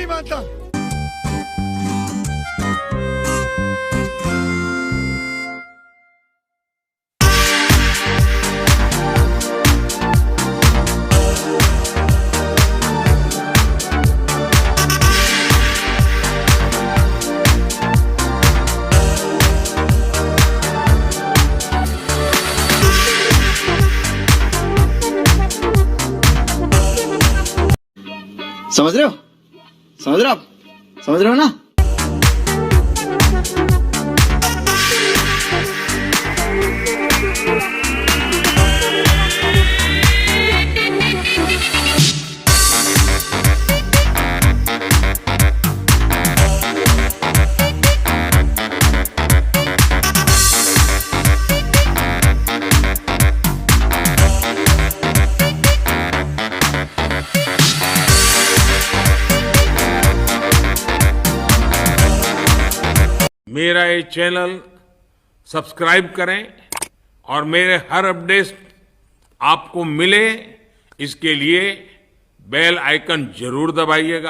नहीं मानता। समझ रहे हो? समझ रहे हो आप? समझ रहे हो ना? मेरा ये चैनल सब्सक्राइब करें और मेरे हर अपडेट आपको मिले, इसके लिए बेल आइकन जरूर दबाइएगा।